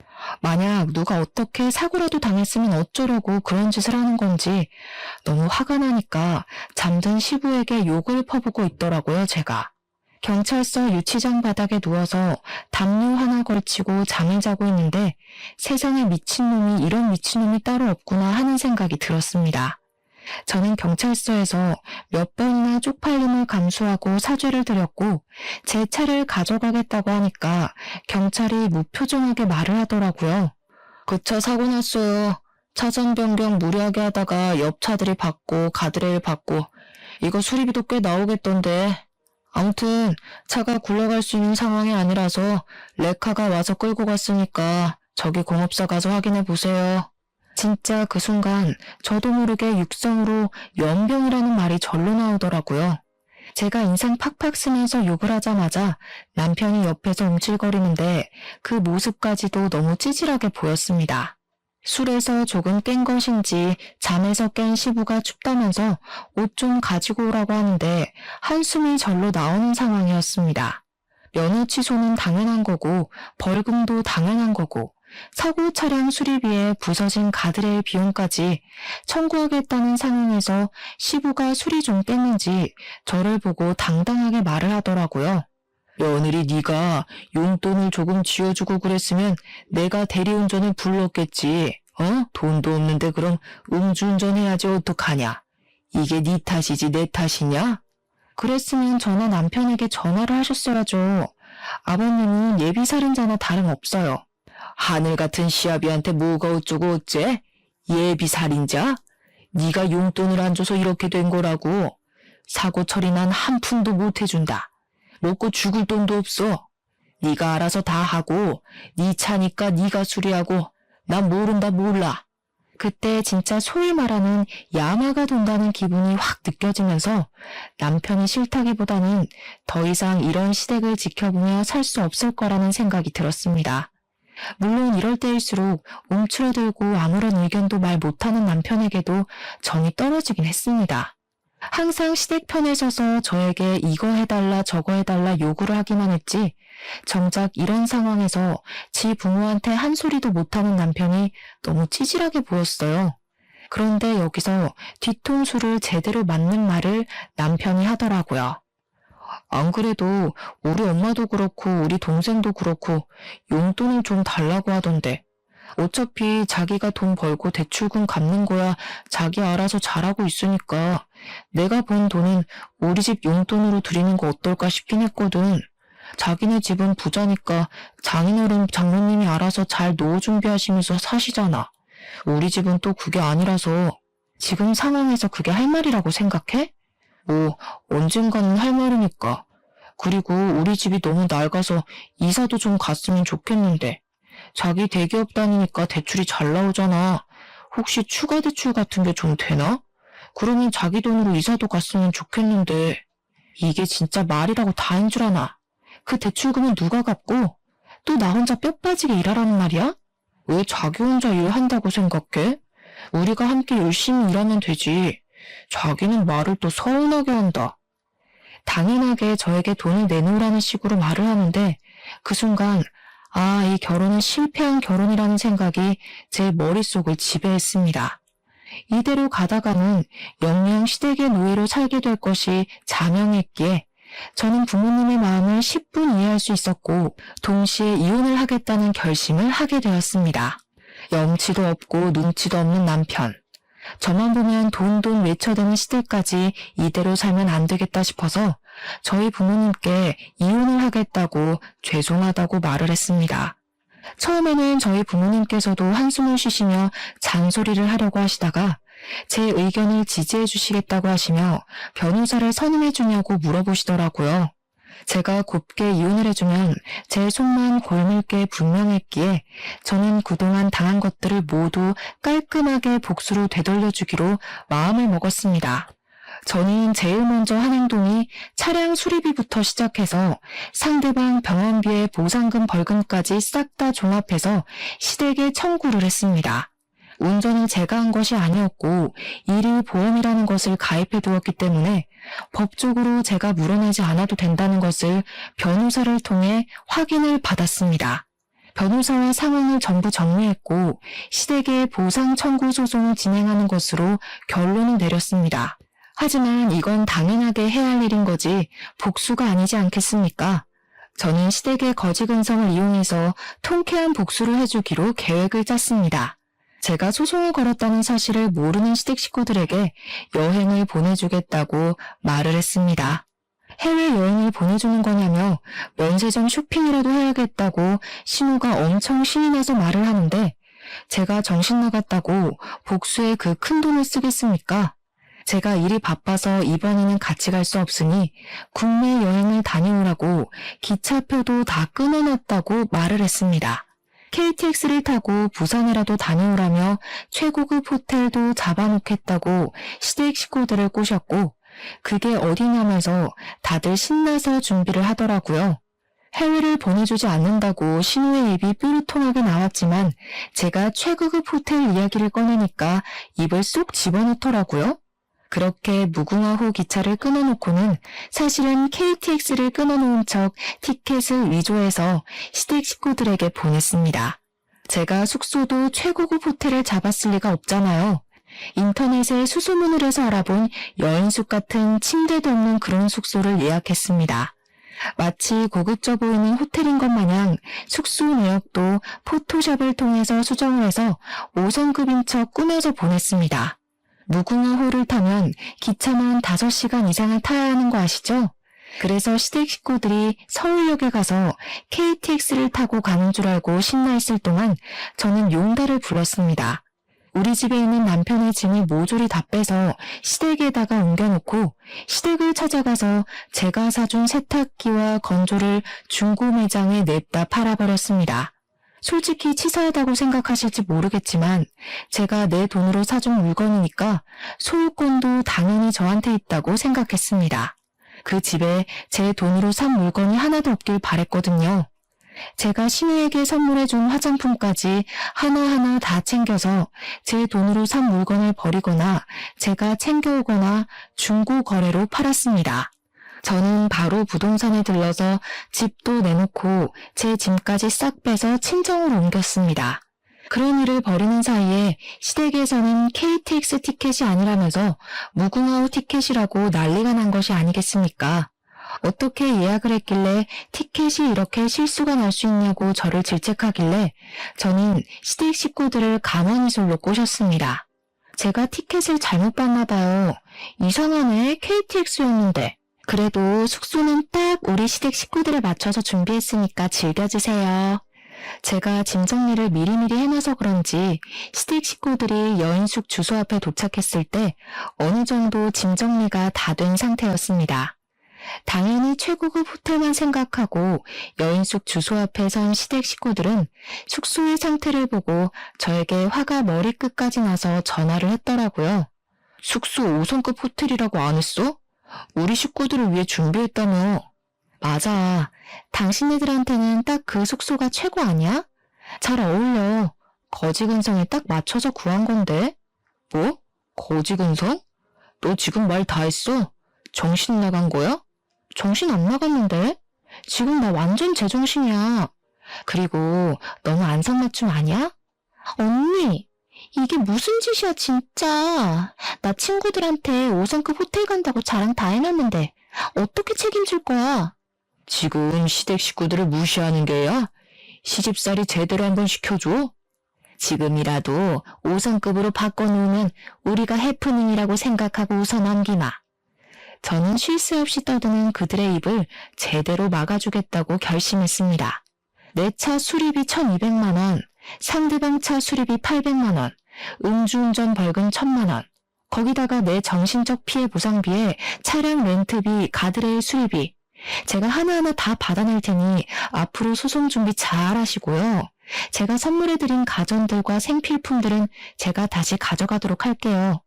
만약 누가 어떻게 사고라도 당했으면 어쩌려고 그런 짓을 하는 건지 너무 화가 나니까 잠든 시부에게 욕을 퍼붓고 있더라고요, 제가. 경찰서 유치장 바닥에 누워서 담요 하나 걸치고 잠을 자고 있는데 세상에 미친놈이 이런 미친놈이 따로 없구나 하는 생각이 들었습니다. 저는 경찰서에서 몇 번이나 쪽팔림을 감수하고 사죄를 드렸고 제 차를 가져가겠다고 하니까 경찰이 무표정하게 말을 하더라고요. 그 차 사고 났어요. 차선 변경 무리하게 하다가 옆 차들이 받고 가드레일 받고 이거 수리비도 꽤 나오겠던데. 아무튼 차가 굴러갈 수 있는 상황이 아니라서 레카가 와서 끌고 갔으니까 저기 공업사 가서 확인해 보세요. 진짜 그 순간 저도 모르게 육성으로 연병이라는 말이 절로 나오더라고요. 제가 인상 팍팍 쓰면서 욕을 하자마자 남편이 옆에서 움찔거리는데 그 모습까지도 너무 찌질하게 보였습니다. 술에서 조금 깬 것인지 잠에서 깬 시부가 춥다면서 옷 좀 가지고 오라고 하는데 한숨이 절로 나오는 상황이었습니다. 면허 취소는 당연한 거고 벌금도 당연한 거고 사고 차량 수리비에 부서진 가드레일 비용까지 청구하겠다는 상황에서 시부가 술이 좀 깼는지 저를 보고 당당하게 말을 하더라고요. 며느리 네가 용돈을 조금 쥐어주고 그랬으면 내가 대리운전을 불렀겠지. 돈도 없는데 그럼 음주운전 해야지 어떡하냐. 이게 네 탓이지 내 탓이냐? 그랬으면 저나 남편에게 전화를 하셨어야죠. 아버님은 예비살인자나 다름없어요. 하늘 같은 시아비한테 뭐가 어쩌고 어째? 예비살인자? 네가 용돈을 안 줘서 이렇게 된 거라고. 사고 처리 난 한 푼도 못 해준다. 먹고 죽을 돈도 없어. 네가 알아서 다 하고 네 차니까 네가 수리하고 난 모른다 몰라. 그때 진짜 소위 말하는 야마가 돈다는 기분이 확 느껴지면서 남편이 싫다기보다는 더 이상 이런 시댁을 지켜보며 살 수 없을 거라는 생각이 들었습니다. 물론 이럴 때일수록 움츠러들고 아무런 의견도 말 못하는 남편에게도 정이 떨어지긴 했습니다. 항상 시댁 편에 서서 저에게 이거 해달라 저거 해달라 요구를 하기만 했지 정작 이런 상황에서 지 부모한테 한 소리도 못하는 남편이 너무 찌질하게 보였어요. 그런데 여기서 뒤통수를 제대로 맞는 말을 남편이 하더라고요. 안 그래도 우리 엄마도 그렇고 우리 동생도 그렇고 용돈을 좀 달라고 하던데 어차피 자기가 돈 벌고 대출금 갚는 거야 자기 알아서 잘하고 있으니까 내가 번 돈은 우리 집 용돈으로 드리는 거 어떨까 싶긴 했거든. 자기네 집은 부자니까 장인어른 장모님이 알아서 잘 노후 준비하시면서 사시잖아. 우리 집은 또 그게 아니라서 지금 상황에서 그게 할 말이라고 생각해? 뭐 언젠가는 할 말이니까. 그리고 우리 집이 너무 낡아서 이사도 좀 갔으면 좋겠는데 자기 대기업 다니니까 대출이 잘 나오잖아. 혹시 추가 대출 같은 게 좀 되나? 그러면 자기 돈으로 이사도 갔으면 좋겠는데 이게 진짜 말이라고 다인 줄 아나. 그 대출금은 누가 갚고 또 나 혼자 뼈 빠지게 일하라는 말이야? 왜 자기 혼자 일한다고 생각해? 우리가 함께 열심히 일하면 되지. 자기는 말을 또 서운하게 한다. 당연하게 저에게 돈을 내놓으라는 식으로 말을 하는데 그 순간 이 결혼은 실패한 결혼이라는 생각이 제 머릿속을 지배했습니다. 이대로 가다가는 영영 시댁의 노예로 살게 될 것이 자명했기에 저는 부모님의 마음을 10분 이해할 수 있었고 동시에 이혼을 하겠다는 결심을 하게 되었습니다. 염치도 없고 눈치도 없는 남편. 저만 보면 돈 외쳐대는 시댁까지 이대로 살면 안 되겠다 싶어서 저희 부모님께 이혼을 하겠다고 죄송하다고 말을 했습니다. 처음에는 저희 부모님께서도 한숨을 쉬시며 잔소리를 하려고 하시다가 제 의견을 지지해 주시겠다고 하시며 변호사를 선임해 주냐고 물어보시더라고요. 제가 곱게 이혼을 해주면 제 속만 골맬 게 분명했기에 저는 그동안 당한 것들을 모두 깔끔하게 복수로 되돌려주기로 마음을 먹었습니다. 저는 제일 먼저 한 행동이 차량 수리비부터 시작해서 상대방 병원비에 보상금 벌금까지 싹 다 종합해서 시댁에 청구를 했습니다. 운전은 제가 한 것이 아니었고 일일 보험이라는 것을 가입해 두었기 때문에 법적으로 제가 물어내지 않아도 된다는 것을 변호사를 통해 확인을 받았습니다. 변호사와 상황을 전부 정리했고 시댁에 보상 청구 소송을 진행하는 것으로 결론을 내렸습니다. 하지만 이건 당연하게 해야 할 일인 거지 복수가 아니지 않겠습니까? 저는 시댁의 거지 근성을 이용해서 통쾌한 복수를 해주기로 계획을 짰습니다. 제가 소송을 걸었다는 사실을 모르는 시댁 식구들에게 여행을 보내주겠다고 말을 했습니다. 해외여행을 보내주는 거냐며 면세점 쇼핑이라도 해야겠다고 신우가 엄청 신이 나서 말을 하는데 제가 정신 나갔다고 복수에 그 큰 돈을 쓰겠습니까? 제가 일이 바빠서 이번에는 같이 갈 수 없으니 국내 여행을 다녀오라고 기차표도 다 끊어놨다고 말을 했습니다. KTX를 타고 부산이라도 다녀오라며 최고급 호텔도 잡아놓겠다고 시댁 식구들을 꼬셨고 그게 어디냐면서 다들 신나서 준비를 하더라고요. 해외를 보내주지 않는다고 신우의 입이 뾰루통하게 나왔지만 제가 최고급 호텔 이야기를 꺼내니까 입을 쏙 집어넣더라고요. 그렇게 무궁화호 기차를 끊어놓고는 사실은 KTX를 끊어놓은 척 티켓을 위조해서 시댁 식구들에게 보냈습니다. 제가 숙소도 최고급 호텔을 잡았을 리가 없잖아요. 인터넷에 수소문을 해서 알아본 여인숙 같은 침대도 없는 그런 숙소를 예약했습니다. 마치 고급져 보이는 호텔인 것 마냥 숙소 내역도 포토샵을 통해서 수정을 해서 5성급인 척 꾸며서 보냈습니다. 무궁화호를 타면 기차만 5시간 이상을 타야 하는 거 아시죠? 그래서 시댁 식구들이 서울역에 가서 KTX를 타고 가는 줄 알고 신나 있을 동안 저는 용달을 불렀습니다. 우리 집에 있는 남편의 짐을 모조리 다 빼서 시댁에다가 옮겨놓고 시댁을 찾아가서 제가 사준 세탁기와 건조를 중고 매장에 냅다 팔아버렸습니다. 솔직히 치사하다고 생각하실지 모르겠지만 제가 내 돈으로 사준 물건이니까 소유권도 당연히 저한테 있다고 생각했습니다. 그 집에 제 돈으로 산 물건이 하나도 없길 바랬거든요. 제가 신우에게 선물해준 화장품까지 하나하나 다 챙겨서 제 돈으로 산 물건을 버리거나 제가 챙겨오거나 중고 거래로 팔았습니다. 저는 바로 부동산에 들러서 집도 내놓고 제 짐까지 싹 빼서 친정으로 옮겼습니다. 그런 일을 벌이는 사이에 시댁에서는 KTX 티켓이 아니라면서 무궁화호 티켓이라고 난리가 난 것이 아니겠습니까? 어떻게 예약을 했길래 티켓이 이렇게 실수가 날 수 있냐고 저를 질책하길래 저는 시댁 식구들을 가만히솔로 꼬셨습니다. 제가 티켓을 잘못 봤나 봐요. 이상하네, KTX였는데. 그래도 숙소는 딱 우리 시댁 식구들에 맞춰서 준비했으니까 즐겨주세요. 제가 짐 정리를 미리미리 해놔서 그런지 시댁 식구들이 여인숙 주소 앞에 도착했을 때 어느 정도 짐 정리가 다 된 상태였습니다. 당연히 최고급 호텔만 생각하고 여인숙 주소 앞에 선 시댁 식구들은 숙소의 상태를 보고 저에게 화가 머리끝까지 나서 전화를 했더라고요. 숙소 5성급 호텔이라고 안 했어? 우리 식구들을 위해 준비했다며. 맞아. 당신네들한테는 딱 그 숙소가 최고 아니야? 잘 어울려. 거지 근성에 딱 맞춰서 구한 건데. 뭐? 거지 근성? 너 지금 말 다 했어? 정신 나간 거야? 정신 안 나갔는데? 지금 나 완전 제정신이야. 그리고 너무 안성맞춤 아니야? 언니, 이게 무슨 짓이야 진짜. 나 친구들한테 5성급 호텔 간다고 자랑 다 해놨는데 어떻게 책임질 거야? 지금 시댁 식구들을 무시하는 게야? 시집살이 제대로 한번 시켜줘. 지금이라도 5성급으로 바꿔놓으면 우리가 해프닝이라고 생각하고 웃어 넘기마. 저는 쉴 새 없이 떠드는 그들의 입을 제대로 막아주겠다고 결심했습니다. 내 차 수리비 1,200만 원, 상대방 차 수리비 800만 원, 음주운전 벌금 1,000만 원, 거기다가 내 정신적 피해 보상비에 차량 렌트비, 가드레일 수리비, 제가 하나하나 다 받아낼 테니 앞으로 소송 준비 잘 하시고요. 제가 선물해드린 가전들과 생필품들은 제가 다시 가져가도록 할게요.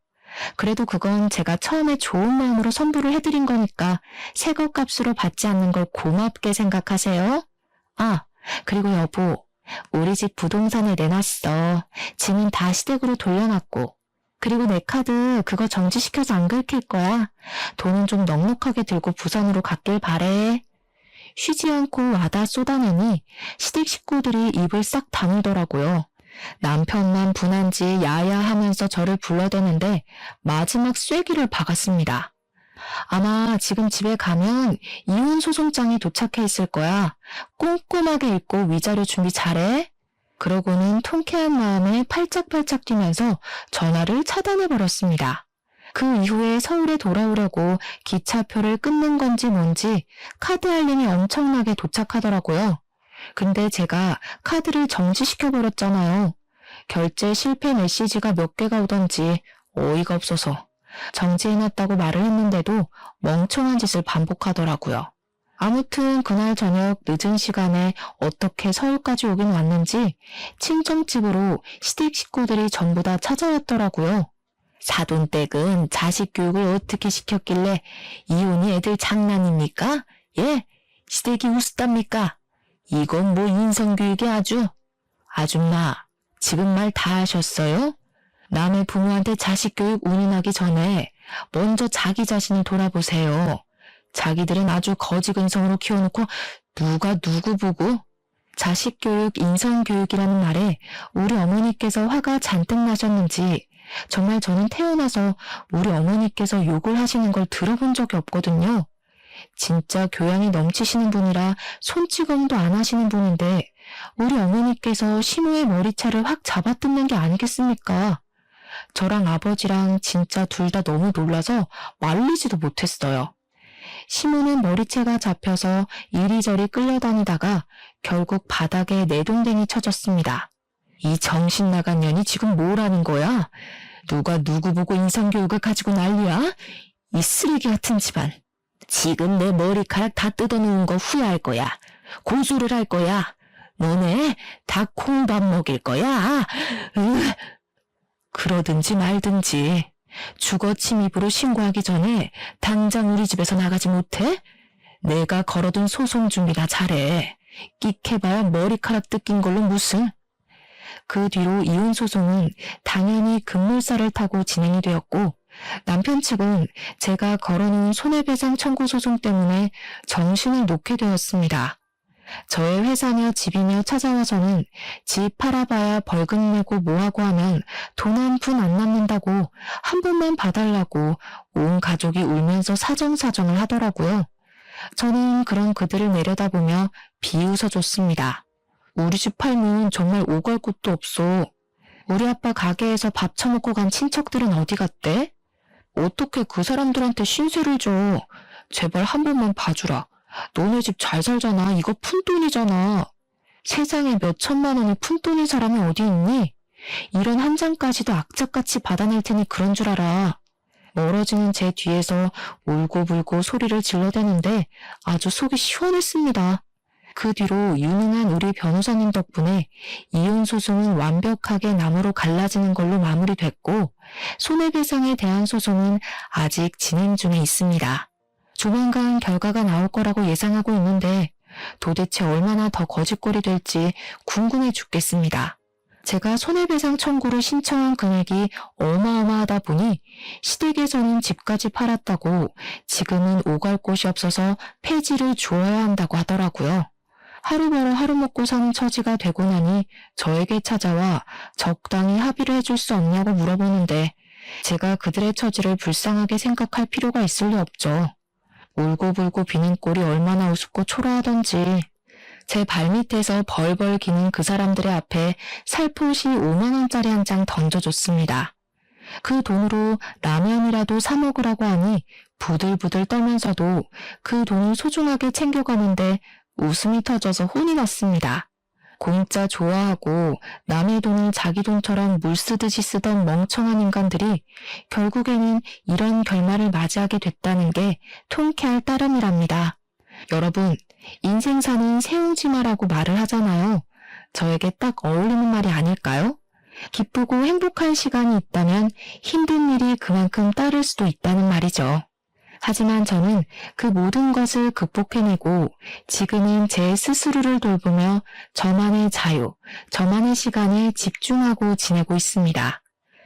그래도 그건 제가 처음에 좋은 마음으로 선물을 해드린 거니까 새거 값으로 받지 않는 걸 고맙게 생각하세요. 아, 그리고 여보, 우리 집 부동산에 내놨어. 짐은 다 시댁으로 돌려놨고. 그리고 내 카드 그거 정지시켜서 안 긁힐 거야. 돈은 좀 넉넉하게 들고 부산으로 갔길 바래. 쉬지 않고 와다 쏟아내니 시댁 식구들이 입을 싹 다물더라고요. 남편만 분한지 야야하면서 저를 불러대는데 마지막 쐐기를 박았습니다. 아마 지금 집에 가면 이혼 소송장이 도착해 있을 거야. 꼼꼼하게 읽고 위자료 준비 잘해. 그러고는 통쾌한 마음에 팔짝팔짝 뛰면서 전화를 차단해버렸습니다. 그 이후에 서울에 돌아오려고 기차표를 끊는 건지 뭔지 카드 알림이 엄청나게 도착하더라고요. 근데 제가 카드를 정지시켜버렸잖아요. 결제 실패 메시지가 몇 개가 오던지 어이가 없어서 정지해놨다고 말을 했는데도 멍청한 짓을 반복하더라고요. 아무튼 그날 저녁 늦은 시간에 어떻게 서울까지 오긴 왔는지 친정집으로 시댁 식구들이 전부 다 찾아왔더라고요. 사돈댁은 자식 교육을 어떻게 시켰길래 이혼이 애들 장난입니까? 예? 시댁이 우습답니까? 이건 뭐 인성교육이 아주. 아줌마, 지금 말 다 하셨어요? 남의 부모한테 자식 교육 운운하기 전에 먼저 자기 자신을 돌아보세요. 자기들은 아주 거지근성으로 키워놓고 누가 누구 보고? 자식 교육, 인성 교육이라는 말에 우리 어머니께서 화가 잔뜩 나셨는지 정말 저는 태어나서 우리 어머니께서 욕을 하시는 걸 들어본 적이 없거든요. 진짜 교양이 넘치시는 분이라 손찌검도 안 하시는 분인데 우리 어머니께서 시모의 머리차를 확 잡아뜯는 게 아니겠습니까? 저랑 아버지랑 진짜 둘 다 너무 놀라서 말리지도 못했어요. 시모는 머리채가 잡혀서 이리저리 끌려다니다가 결국 바닥에 내동댕이 쳐졌습니다. 이 정신 나간 년이 지금 뭘 하는 거야? 누가 누구 보고 인성교육을 가지고 난리야? 이 쓰레기 같은 집안. 지금 내 머리카락 다 뜯어놓은 거 후회할 거야. 고소를 할 거야. 너네 다 콩밥 먹일 거야. 그러든지 말든지. 주거 침입으로 신고하기 전에 당장 우리 집에서 나가지 못해? 내가 걸어둔 소송 준비나 잘해. 끽해봐야 머리카락 뜯긴 걸로 무슨. 그 뒤로 이혼 소송은 당연히 급물살을 타고 진행이 되었고 남편 측은 제가 걸어놓은 손해배상 청구 소송 때문에 정신을 놓게 되었습니다. 저의 회사며 집이며 찾아와서는 집 팔아봐야 벌금 내고 뭐하고 하면 돈 한 푼 안 남는다고 한 번만 봐달라고 온 가족이 울면서 사정사정을 하더라고요. 저는 그런 그들을 내려다보며 비웃어줬습니다. 우리 집 팔면 정말 오갈 곳도 없어. 우리 아빠 가게에서 밥 처먹고 간 친척들은 어디 갔대? 어떻게 그 사람들한테 신세를 줘. 제발 한 번만 봐주라. 너네 집 잘 살잖아. 이거 푼돈이잖아. 세상에 몇 천만 원이 푼돈인 사람이 어디 있니? 이런 한 장까지도 악착같이 받아낼 테니 그런 줄 알아. 멀어지는 제 뒤에서 울고불고 소리를 질러대는데 아주 속이 시원했습니다. 그 뒤로 유능한 우리 변호사님 덕분에 이혼 소송은 완벽하게 나무로 갈라지는 걸로 마무리됐고 손해배상에 대한 소송은 아직 진행 중에 있습니다. 조만간 결과가 나올 거라고 예상하고 있는데 도대체 얼마나 더 거짓골이 될지 궁금해 죽겠습니다. 제가 손해배상 청구를 신청한 금액이 어마어마하다 보니 시댁에서는 집까지 팔았다고 지금은 오갈 곳이 없어서 폐지를 주어야 한다고 하더라고요. 하루 벌어 하루 먹고 사는 처지가 되고 나니 저에게 찾아와 적당히 합의를 해줄 수 없냐고 물어보는데 제가 그들의 처지를 불쌍하게 생각할 필요가 있을 리 없죠. 울고불고 비는 꼴이 얼마나 우습고 초라하던지. 제 발밑에서 벌벌 기는 그 사람들의 앞에 살포시 5만 원짜리 한 장 던져줬습니다. 그 돈으로 라면이라도 사 먹으라고 하니 부들부들 떨면서도 그 돈을 소중하게 챙겨가는데 웃음이 터져서 혼이 났습니다. 공짜 좋아하고 남의 돈을 자기 돈처럼 물 쓰듯이 쓰던 멍청한 인간들이 결국에는 이런 결말을 맞이하게 됐다는 게 통쾌할 따름이랍니다. 여러분, 인생사는 세옹지마라고 말을 하잖아요. 저에게 딱 어울리는 말이 아닐까요? 기쁘고 행복한 시간이 있다면 힘든 일이 그만큼 따를 수도 있다는 말이죠. 하지만 저는 그 모든 것을 극복해내고 지금은 제 스스로를 돌보며 저만의 자유, 저만의 시간에 집중하고 지내고 있습니다.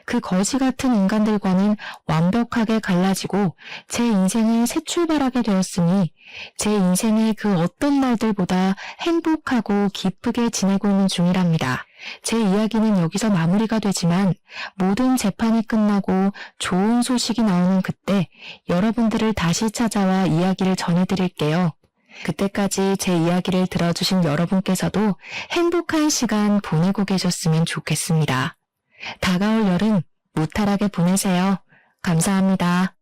그 거지 같은 인간들과는 완벽하게 갈라지고 제 인생을 새 출발하게 되었으니 제 인생의 그 어떤 날들보다 행복하고 기쁘게 지내고 있는 중이랍니다. 제 이야기는 여기서 마무리가 되지만 모든 재판이 끝나고 좋은 소식이 나오는 그때 여러분들을 다시 찾아와 이야기를 전해드릴게요. 그때까지 제 이야기를 들어주신 여러분께서도 행복한 시간 보내고 계셨으면 좋겠습니다. 다가올 여름 무탈하게 보내세요. 감사합니다.